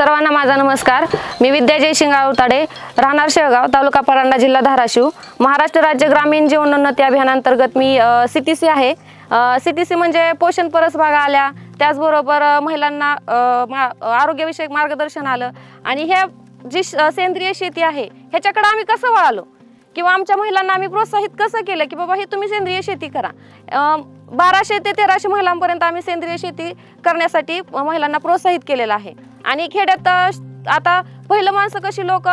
सर्वांना माझा नमस्कार। मी विद्या जयसिंग आवताडे, राहणार शेळगाव, तालुका परांडा, जिल्हा धाराशिव। महाराष्ट्र राज्य ग्रामीण जीवनोन्नती अभियानांतर्गत मी CTC आहे। CTC म्हणजे पोषण परसबागा आल्या, त्याचबरोबर महिलांना आरोग्यविषयक मार्गदर्शन आलं आणि हे जी सेंद्रिय शेती आहे ह्याच्याकडे आम्ही कसं वळालो किंवा आमच्या महिलांना आम्ही प्रोत्साहित कसं केलं की बाबा हे तुम्ही सेंद्रिय शेती करा। 1200 ते 1300 महिलांपर्यंत आम्ही सेंद्रिय शेती करण्यासाठी महिलांना प्रोत्साहित केलेलं आहे। आणि खेड्यात आता पहिलं माणसं कशी लोक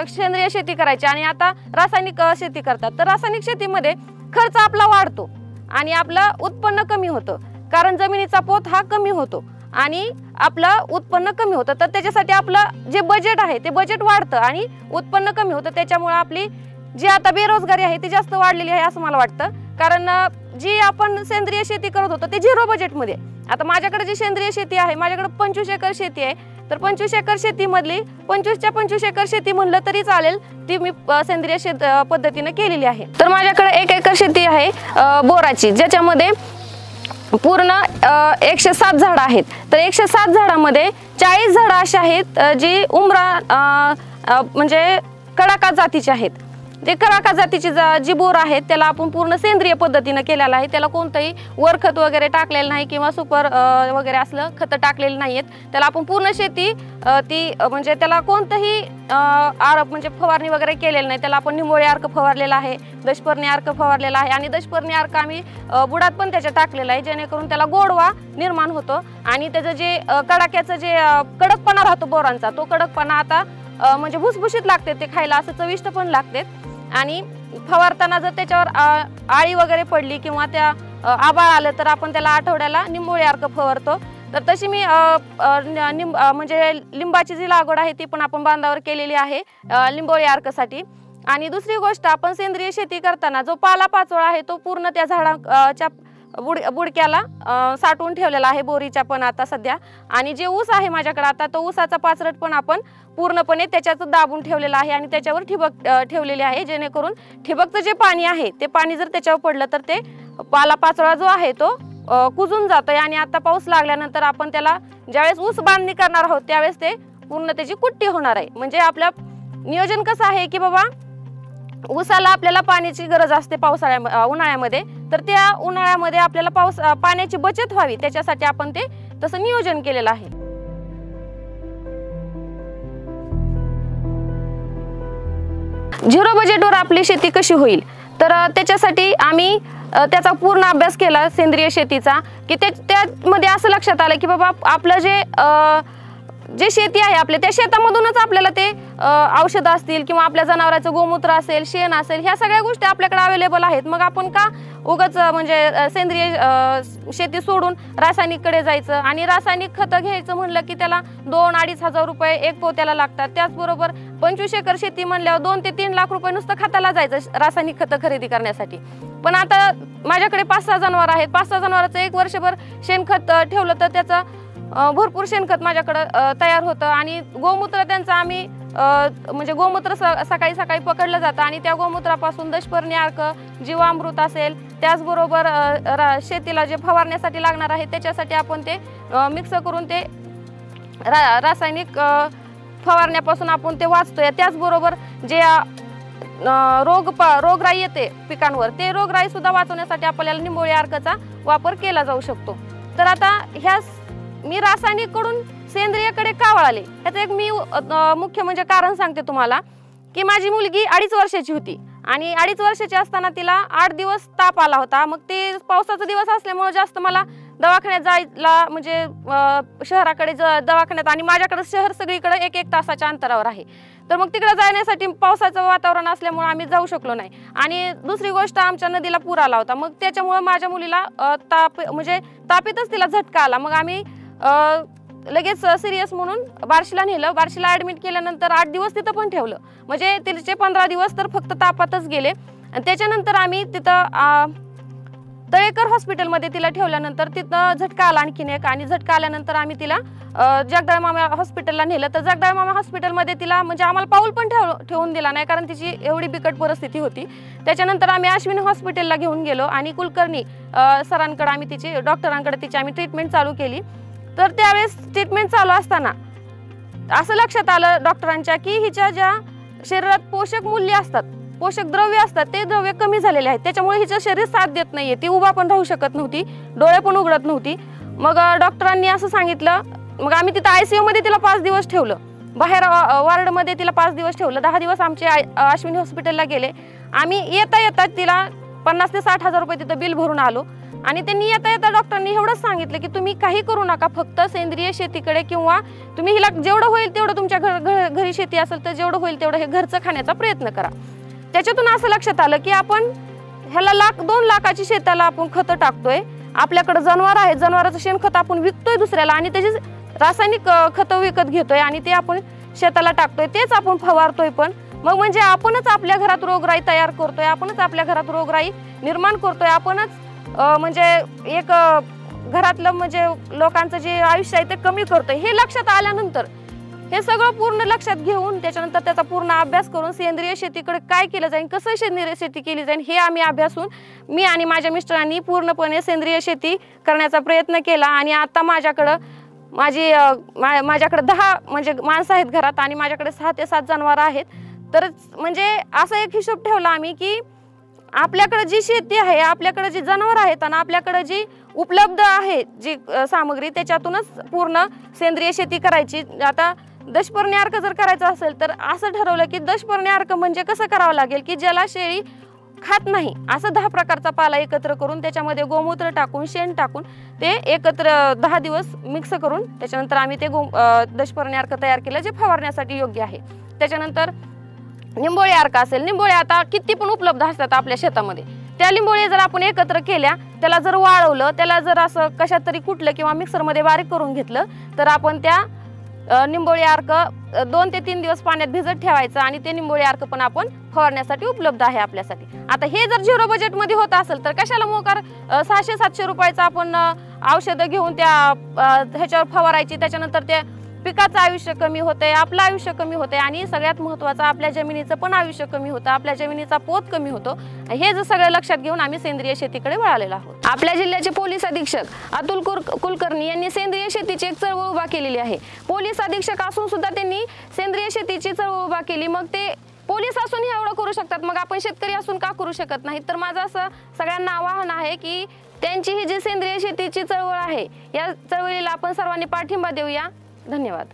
सेंद्रिय शेती करायची आणि आता रासायनिक शेती करतात। तर रासायनिक शेतीमध्ये खर्च आपला वाढतो आणि आपलं उत्पन्न कमी होतं, कारण जमिनीचा पोत हा कमी होतो आणि आपलं उत्पन्न कमी होतं। तर त्याच्यासाठी आपलं जे बजेट आहे ते बजेट वाढतं आणि उत्पन्न कमी होतं। त्याच्यामुळे आपली जी आता बेरोजगारी आहे ती जास्त वाढलेली आहे असं मला वाटतं। कारण जी आपण सेंद्रिय शेती करत होतो ते 0 बजेटमध्ये, आता माझ्याकडे जी सेंद्रिय शेती आहे, माझ्याकडे 25 एकर शेती आहे। तर 25 एकर शेतीमधली 25च्या 25 एकर शेती म्हणलं तरी चालेल, ती मी सेंद्रिय पद्धतीने केलेली आहे। तर माझ्याकडे 1 एकर शेती आहे बोराची, ज्याच्यामध्ये पूर्ण 107 झाडं आहेत। तर 107 झाडामध्ये 40 झाडं अशी आहेत जी उमरा म्हणजे कडाका जातीची आहेत। जे कडाका जातीची जी बोर आहेत त्याला आपण पूर्ण सेंद्रिय पद्धतीने केलेला आहे। त्याला कोणतंही वरखत वगैरे टाकलेलं नाही किंवा सुपर वगैरे असलं खत टाकलेलं नाहीत। त्याला आपण पूर्ण शेती ती म्हणजे त्याला कोणतंही म्हणजे फवारणी वगैरे केलेलं नाही। त्याला आपण निंबोळी अर्क फवारलेला आहे, दशपर्णी अर्क फवारलेला आहे आणि दशपर्णी अर्क आम्ही बुडात पण त्याच्या टाकलेला आहे, जेणेकरून त्याला गोडवा निर्माण होतो आणि त्याचं जे कडाक्याचं जे कडकपणा राहतो बोरांचा, तो कडकपणा आता म्हणजे भुसभुशीत लागते, ते खायला असं चविष्ट पण लागते। आणि फवारताना जर त्याच्यावर आळी वगैरे पडली किंवा त्या आबाळ आलं तर आपण त्याला आठवड्याला निंबोळी अर्क फवारतो। तर तशी मी म्हणजे लिंबाची जी लागवड आहे ती पण आपण बांधावर केलेली आहे लिंबोळी अर्कसाठी। आणि दुसरी गोष्ट, आपण सेंद्रिय शेती करताना जो पालापाचोळा आहे तो पूर्ण त्या झाडाच्या बुडक्याला साठवून ठेवलेला आहे, बोरीच्या पण आता सध्या। आणि जे ऊस आहे माझ्याकडे आता, तो ऊसाचा पाचरट पण आपण पूर्णपणे त्याच्यात दाबून ठेवलेला आहे आणि त्याच्यावर ठिबक ठेवलेले आहे, जेणेकरून ठिबकचं जे पाणी आहे ते पाणी जर त्याच्यावर पडलं तर ते पालापाचोळा जो आहे तो कुजून जातोय। आणि आता पाऊस लागल्यानंतर आपण त्याला ज्यावेळेस ऊस बांधणी करणार आहोत त्यावेळेस ते पूर्ण त्याची कुट्टी होणार आहे। म्हणजे आपलं नियोजन कसं आहे की बाबा ऊसाला आपल्याला पाण्याची गरज असते उन्हाळ्यामध्ये, तर त्या उन्हाळ्यामध्ये आपल्याला पाण्याची बचत व्हावी त्याच्यासाठी आपण ते तसं नियोजन केलेलं आहे। झिरो बजेटवर आपली शेती कशी होईल, तर त्याच्यासाठी आम्ही त्याचा पूर्ण अभ्यास केला सेंद्रिय शेतीचा, की त्यामध्ये असं लक्षात आलं की बाबा आपलं जे शेती आहे आपल्या त्या शेतामधूनच आपल्याला ते औषधं असतील किंवा आपल्या जनावरांचं गोमूत्र असेल, शेण असेल, ह्या सगळ्या गोष्टी आपल्याकडे अवेलेबल आहेत। मग आपण का उगाच म्हणजे सेंद्रिय शेती सोडून रासायनिककडे जायचं आणि रासायनिक खतं घ्यायचं म्हणलं की त्याला 2-2.5 हजार रुपये एक पोत्याला लागतात। त्याचबरोबर 25 एकर शेती म्हणल्यावर 2 ते 3 लाख रुपये नुसतं खताला जायचं रासायनिक खतं खरेदी करण्यासाठी। पण आता माझ्याकडे 5-6 जनावर आहेत, 5-6 जनावरांचं 1 वर्षभर शेणखत ठेवलं तर त्याचं भरपूर शेणखत माझ्याकडं तयार होतं। आणि गोमूत्र त्यांचं आम्ही म्हणजे गोमूत्र सकाळी सकाळी पकडलं जातं आणि त्या गोमूत्रापासून दशपर्णी अर्क, जीवामृत असेल, त्याचबरोबर शेतीला जे फवारण्यासाठी लागणार आहे त्याच्यासाठी आपण ते मिक्स करून ते रासायनिक फवारण्यापासून आपण ते वाचतोय। त्याचबरोबर जे रोगराई येते पिकांवर, ते रोगराई सुद्धा वाचवण्यासाठी आपल्याला निंबोळी अर्कचा वापर केला जाऊ शकतो। तर आता मी रासायनिककडून सेंद्रियकडे का वळाले, याचं एक मी मुख्य म्हणजे कारण सांगते तुम्हाला, की माझी मुलगी 2.5 वर्षाची होती आणि 2.5 वर्षाची असताना तिला 8 दिवस ताप आला होता। मग ते पावसाचा दिवस असल्यामुळे जास्त मला दवाखान्यात जायला म्हणजे शहराकडे दवाखान्यात, आणि माझ्याकडे शहर सगळीकडे 1-1 तासाच्या अंतरावर आहे, तर मग तिकडे जाण्यासाठी पावसाचं वातावरण असल्यामुळे आम्ही जाऊ शकलो नाही। आणि दुसरी गोष्ट, आमच्या नदीला पूर आला होता, मग त्याच्यामुळे माझ्या मुलीला तापीतच तिला झटका आला। मग आम्ही लगेच सिरियस म्हणून बार्शीला नेलं। बार्शीला ॲडमिट केल्यानंतर 8 दिवस तिथं पण ठेवलं, म्हणजे तिचे 15 दिवस तर फक्त तापातच गेले। आणि त्याच्यानंतर आम्ही तिथं तळेकर हॉस्पिटलमध्ये तिला ठेवल्यानंतर तिथं झटका आला आणखीन एक, आणि झटका आल्यानंतर आम्ही तिला जगदाळे मामा हॉस्पिटलला नेलं। तर जगदाळे मामा हॉस्पिटलमध्ये तिला म्हणजे आम्हाला पाऊल पण ठेवून दिला नाही, कारण तिची एवढी बिकट परिस्थिती होती। त्याच्यानंतर आम्ही अश्विनी हॉस्पिटलला घेऊन गेलो आणि कुलकर्णी सरांकडे आम्ही डॉक्टरांकडे तिची आम्ही ट्रीटमेंट चालू केली। तर त्यावेळेस ट्रीटमेंट चालू असताना असं लक्षात आलं डॉक्टरांच्या की हिच्या ज्या शरीरात पोषक मूल्य असतात, पोषक द्रव्य असतात, ते द्रव्य कमी झालेले आहेत, त्याच्यामुळे हिचं शरीर साथ देत नाहीये, ती उभा पण राहू शकत नव्हती, डोळे पण उघडत नव्हती। मग डॉक्टरांनी असं सांगितलं, मग आम्ही तिथं ICU मध्ये तिला 5 दिवस ठेवलं, बाहेर वॉर्डमध्ये तिला 5 दिवस ठेवलं। 10 दिवस आमचे अश्विनी हॉस्पिटलला गेले। आम्ही येता येता तिला 50 ते 60 हजार रुपये तिथं बिल भरून आलो आणि त्यांनी येता येता डॉक्टरांनी एवढंच सांगितलं की तुम्ही काही करू नका, फक्त सेंद्रिय शेतीकडे किंवा तुम्ही हिला जेवढं होईल तेवढं तुमच्या घरी शेती असेल तर जेवढं होईल तेवढं हे घरचं खाण्याचा प्रयत्न करा। त्याच्यातून असं लक्षात आलं की आपण ह्याला 1-2 लाखाची शेताला आपण खतं टाकतोय, आपल्याकडे जनावर आहे, जनावराचं शेणखत आपण विकतोय दुसऱ्याला आणि त्याची रासायनिक खतं विकत घेतोय आणि ते आपण शेताला टाकतोय, तेच आपण फवारतोय पण। मग म्हणजे आपणच आपल्या घरात रोगराई तयार करतोय, आपणच आपल्या घरात रोगराई निर्माण करतोय, आपणच म्हणजे एक घरातलं म्हणजे लोकांचं जे आयुष्य आहे ते कमी करतोय। हे लक्षात आल्यानंतर हे सगळं पूर्ण लक्षात घेऊन त्याच्यानंतर त्याचा पूर्ण अभ्यास करून सेंद्रिय शेतीकडे काय केलं जाईल, कसं सेंद्रिय शेती केली जाईल हे आम्ही अभ्यासून मी आणि माझ्या मिस्टरांनी पूर्णपणे सेंद्रिय शेती करण्याचा प्रयत्न केला। आणि आता माझ्याकडे 10 म्हणजे माणसं आहेत घरात आणि माझ्याकडे 6 ते 7 जनावर आहेत। तर म्हणजे असा एक हिशोब ठेवला आम्ही की आपल्याकडे जी शेती आहे, आपल्याकडे जी जनावर आहेत आणि आपल्याकडे जी उपलब्ध आहे जी सामग्री, त्याच्यातूनच पूर्ण सेंद्रिय शेती करायची। आता दशपर्णी अर्क जर करायचं असेल तर असं ठरवलं की दशपर्णी अर्क म्हणजे कसं करावं लागेल की ज्याला शेळी खात नाही असं 10 प्रकारचा पाला एकत्र करून त्याच्यामध्ये गोमूत्र टाकून शेण टाकून ते एकत्र 10 दिवस मिक्स करून त्याच्यानंतर आम्ही ते दशपर्णी अर्क तयार केलं जे फवारण्यासाठी योग्य आहे। त्याच्यानंतर निंबोळी अर्क असेल, निंबोळी आता किती पण उपलब्ध असतात आपल्या शेतामध्ये, त्या लिंबोळी जर आपण एकत्र केल्या, त्याला जर वाळवलं, त्याला जर असं कशात तरी कुटलं किंवा मिक्सरमध्ये बारीक करून घेतलं तर आपण त्या निंबोळी अर्क 2 ते 3 दिवस पाण्यात भिजत ठेवायचं आणि ते निंबोळी अर्क पण आपण फवारण्यासाठी उपलब्ध आहे आपल्यासाठी। आता हे जर 0 बजेट मध्ये होत असेल तर कशाला मोकार 600-700 रुपयाचं आपण औषधं घेऊन त्या ह्याच्यावर फवारायची, त्याच्यानंतर ते पिकाचं आयुष्य कमी होतंय, आपलं आयुष्य कमी होतंय आणि सगळ्यात महत्त्वाचं आपल्या जमिनीचं पण आयुष्य कमी होतं, आपल्या जमिनीचा पोत कमी होतो। हे जर सगळं लक्षात घेऊन आम्ही सेंद्रिय शेतीकडे वळालेलो आहोत। आपल्या जिल्ह्याचे पोलीस अधीक्षक अतुल कुलकर्णी यांनी सेंद्रिय शेतीची एक चळवळ उभा केलेली आहे। पोलीस अधीक्षक असून सुद्धा त्यांनी सेंद्रिय शेतीची चळवळ उभा केली, मग ते पोलीस असून एवढं करू शकतात, मग आपण शेतकरी असून का करू शकत नाही? तर माझं असं सगळ्यांना आवाहन आहे की त्यांची ही जी सेंद्रिय शेतीची चळवळ आहे या चळवळीला आपण सर्वांनी पाठिंबा देऊया। धन्यवाद।